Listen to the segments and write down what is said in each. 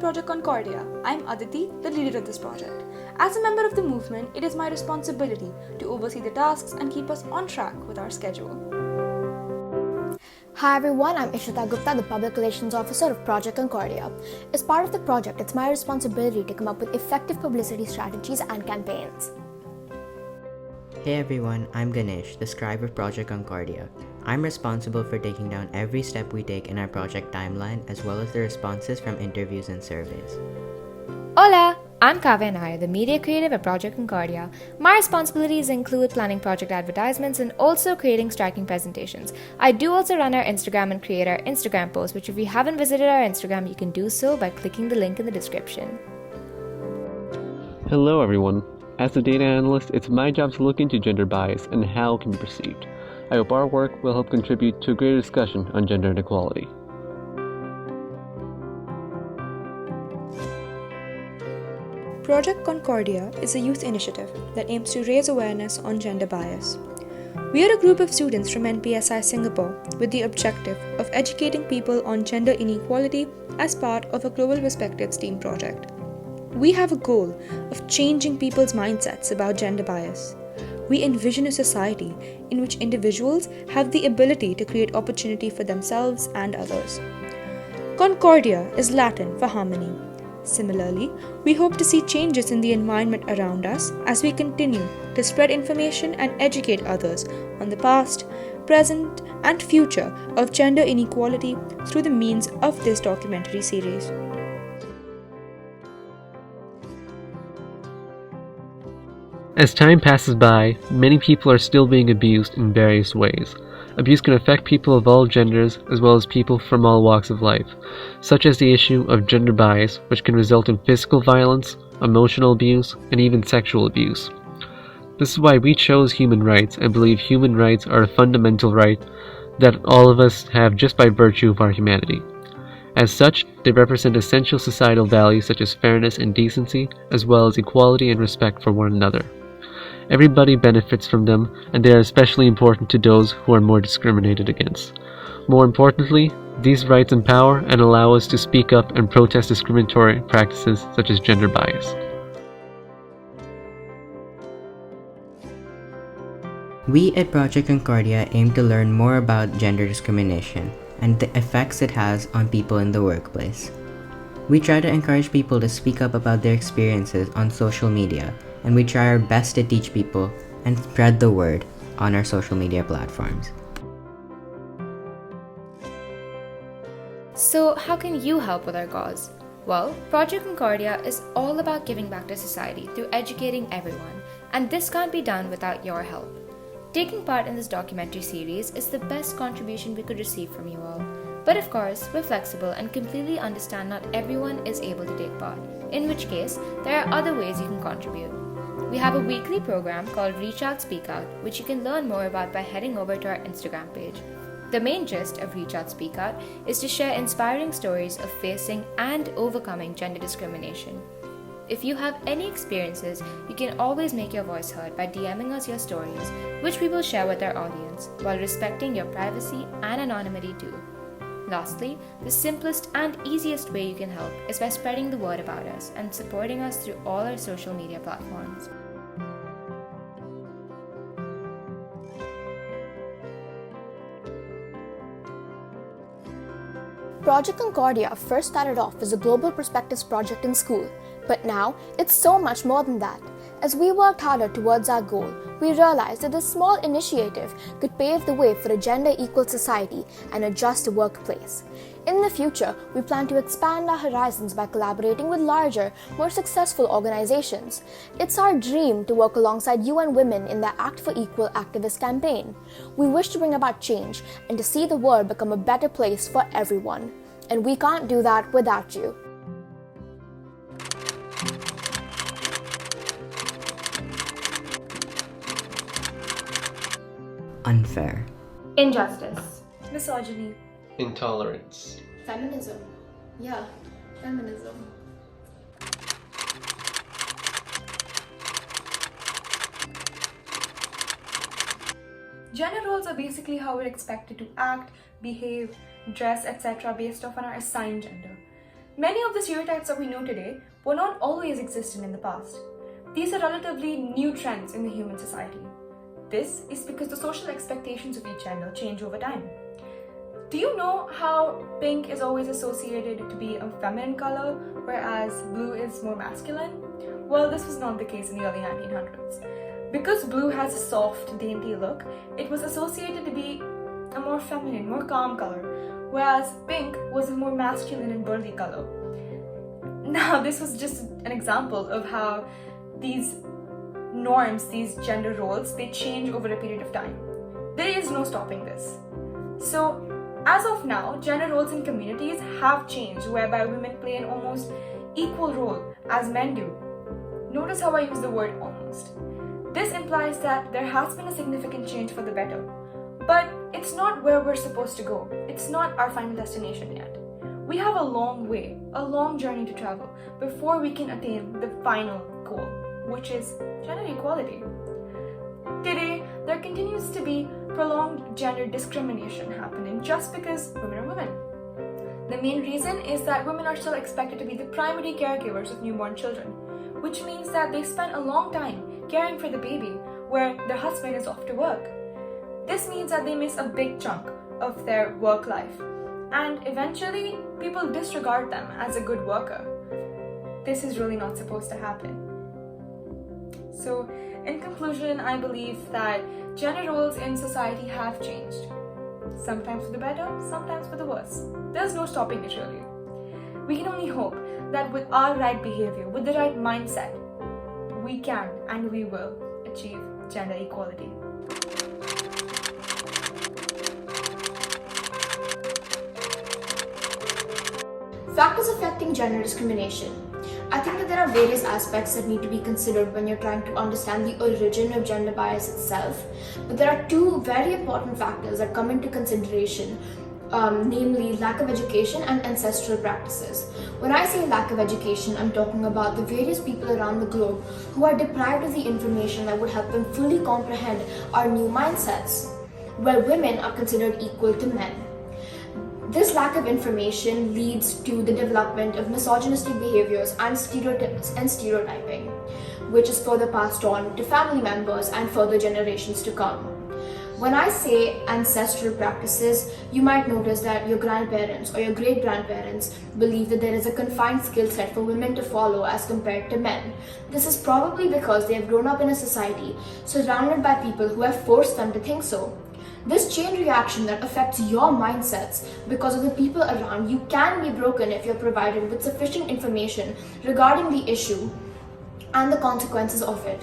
Project Concordia. I'm Aditi, the leader of this project. As a member of the movement, it is my responsibility to oversee the tasks and keep us on track with our schedule. Hi everyone, I'm Ishita Gupta, the Public Relations Officer of Project Concordia. As part of the project, it's my responsibility to come up with effective publicity strategies and campaigns. Hey everyone, I'm Ganesh, the scribe of Project Concordia. I'm responsible for taking down every step we take in our project timeline, as well as the responses from interviews and surveys. Hola! I'm Kavya Nair, the media creative at Project Concordia. My responsibilities include planning project advertisements and also creating striking presentations. I do also run our Instagram and create our Instagram posts, which if you haven't visited our Instagram, you can do so by clicking the link in the description. Hello everyone. As a data analyst, it's my job to look into gender bias and how it can be perceived. I hope our work will help contribute to a greater discussion on gender inequality. Project Concordia is a youth initiative that aims to raise awareness on gender bias. We are a group of students from NPSI Singapore with the objective of educating people on gender inequality as part of a Global Perspectives team project. We have a goal of changing people's mindsets about gender bias. We envision a society in which individuals have the ability to create opportunity for themselves and others. Concordia is Latin for harmony. Similarly, we hope to see changes in the environment around us as we continue to spread information and educate others on the past, present, and future of gender inequality through the means of this documentary series. As time passes by, many people are still being abused in various ways. Abuse can affect people of all genders as well as people from all walks of life, such as the issue of gender bias, which can result in physical violence, emotional abuse, and even sexual abuse. This is why we chose human rights and believe human rights are a fundamental right that all of us have just by virtue of our humanity. As such, they represent essential societal values such as fairness and decency, as well as equality and respect for one another. Everybody benefits from them, and they are especially important to those who are more discriminated against. More importantly, these rights empower and allow us to speak up and protest discriminatory practices such as gender bias. We at Project Concordia aim to learn more about gender discrimination and the effects it has on people in the workplace. We try to encourage people to speak up about their experiences on social media, and we try our best to teach people and spread the word on our social media platforms. So, how can you help with our cause? Well, Project Concordia is all about giving back to society through educating everyone, and this can't be done without your help. Taking part in this documentary series is the best contribution we could receive from you all. But of course, we're flexible and completely understand not everyone is able to take part, in which case, there are other ways you can contribute. We have a weekly program called Reach Out Speak Out, which you can learn more about by heading over to our Instagram page. The main gist of Reach Out Speak Out is to share inspiring stories of facing and overcoming gender discrimination. If you have any experiences, you can always make your voice heard by DMing us your stories, which we will share with our audience, while respecting your privacy and anonymity too. Lastly, the simplest and easiest way you can help is by spreading the word about us and supporting us through all our social media platforms. Project Concordia first started off as a Global Perspectives project in school, but now it's so much more than that. As we worked harder towards our goal, we realized that this small initiative could pave the way for a gender-equal society and a just workplace. In the future, we plan to expand our horizons by collaborating with larger, more successful organizations. It's our dream to work alongside UN Women in their Act for Equal activist campaign. We wish to bring about change and to see the world become a better place for everyone. And we can't do that without you. Unfair. Injustice. Misogyny. Intolerance. Feminism. Yeah, feminism. Gender roles are basically how we're expected to act, behave, dress, etc. based off on our assigned gender. Many of the stereotypes that we know today were not always existent in the past. These are relatively new trends in the human society. This is because the social expectations of each gender change over time. Do you know how pink is always associated to be a feminine color, whereas blue is more masculine? Well, this was not the case in the early 1900s. Because blue has a soft, dainty look, it was associated to be a more feminine, more calm color, whereas pink was a more masculine and burly color. Now, this was just an example of how these norms, these gender roles, they change over a period of time. There is no stopping this. So, as of now, gender roles in communities have changed, whereby women play an almost equal role as men do. Notice how I use the word almost. This implies that there has been a significant change for the better. But it's not where we're supposed to go. It's not our final destination yet. We have a long way, a long journey to travel before we can attain the final goal, which is gender equality. Today, there continues to be prolonged gender discrimination happening just because women are women. The main reason is that women are still expected to be the primary caregivers of newborn children, which means that they spend a long time caring for the baby where their husband is off to work. This means that they miss a big chunk of their work life, and eventually people disregard them as a good worker. This is really not supposed to happen. So, in conclusion, I believe that gender roles in society have changed. Sometimes for the better, sometimes for the worse. There's no stopping it really. We can only hope that with our right behavior, with the right mindset, we can and we will achieve gender equality. Factors affecting gender discrimination. I think that there are various aspects that need to be considered when you're trying to understand the origin of gender bias itself, but there are two very important factors that come into consideration, namely lack of education and ancestral practices. When I say lack of education, I'm talking about the various people around the globe who are deprived of the information that would help them fully comprehend our new mindsets, where women are considered equal to men. This lack of information leads to the development of misogynistic behaviors and stereotyping, which is further passed on to family members and further generations to come. When I say ancestral practices, you might notice that your grandparents or your great-grandparents believe that there is a confined skill set for women to follow as compared to men. This is probably because they have grown up in a society surrounded by people who have forced them to think so. This chain reaction that affects your mindsets because of the people around you can be broken if you're provided with sufficient information regarding the issue and the consequences of it.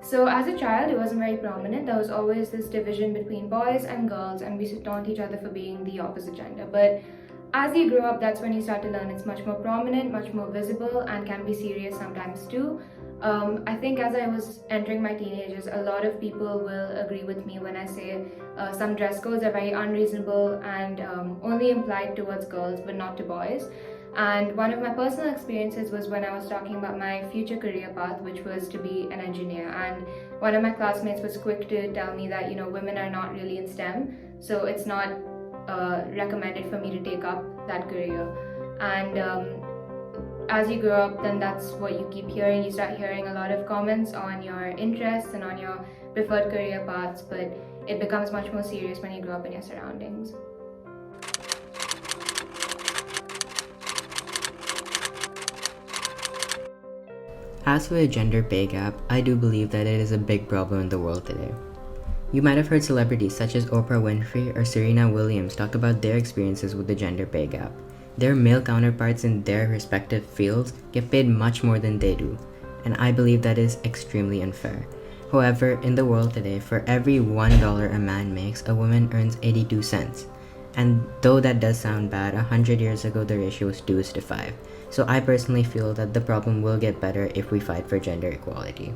So as a child, it wasn't very prominent. There was always this division between boys and girls, and we taunt each other for being the opposite gender. But as you grow up, that's when you start to learn it's much more prominent, much more visible, and can be serious sometimes too. I think as I was entering my teenagers, a lot of people will agree with me when I say some dress codes are very unreasonable and only implied towards girls but not to boys. And one of my personal experiences was when I was talking about my future career path, which was to be an engineer. And one of my classmates was quick to tell me that, women are not really in STEM, so it's not recommended for me to take up that career. And as you grow up, then that's what you keep hearing. You start hearing a lot of comments on your interests and on your preferred career paths, but it becomes much more serious when you grow up in your surroundings. As for the gender pay gap, I do believe that it is a big problem in the world today. You might have heard celebrities such as Oprah Winfrey or Serena Williams talk about their experiences with the gender pay gap. Their male counterparts in their respective fields get paid much more than they do, and I believe that is extremely unfair. However, in the world today, for every $1 a man makes, a woman earns 82 cents. And though that does sound bad, 100 years ago the ratio was 2:5. So I personally feel that the problem will get better if we fight for gender equality.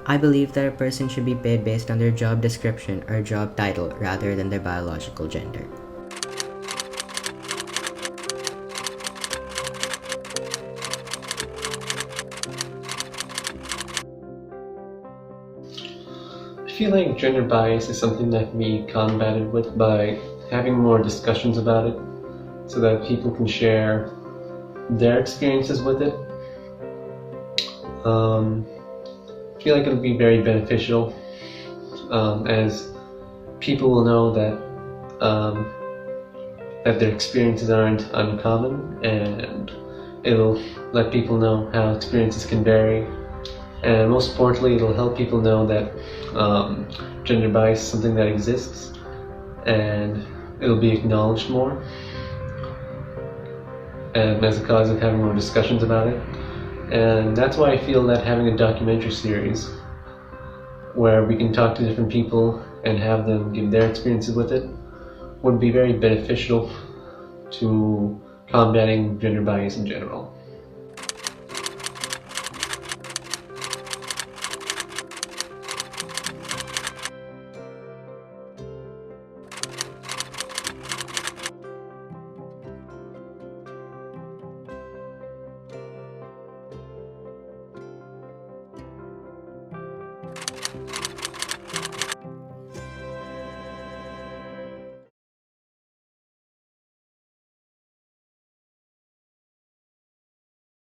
I believe that a person should be paid based on their job description or job title rather than their biological gender. feel like gender bias is something that can be combated with by having more discussions about it so that people can share their experiences with it. I feel like it'll be very beneficial as people will know that their experiences aren't uncommon, and it'll let people know how experiences can vary. And most importantly, it'll help people know that gender bias is something that exists, and it'll be acknowledged more, and as a cause of having more discussions about it. And that's why I feel that having a documentary series where we can talk to different people and have them give their experiences with it would be very beneficial to combating gender bias in general.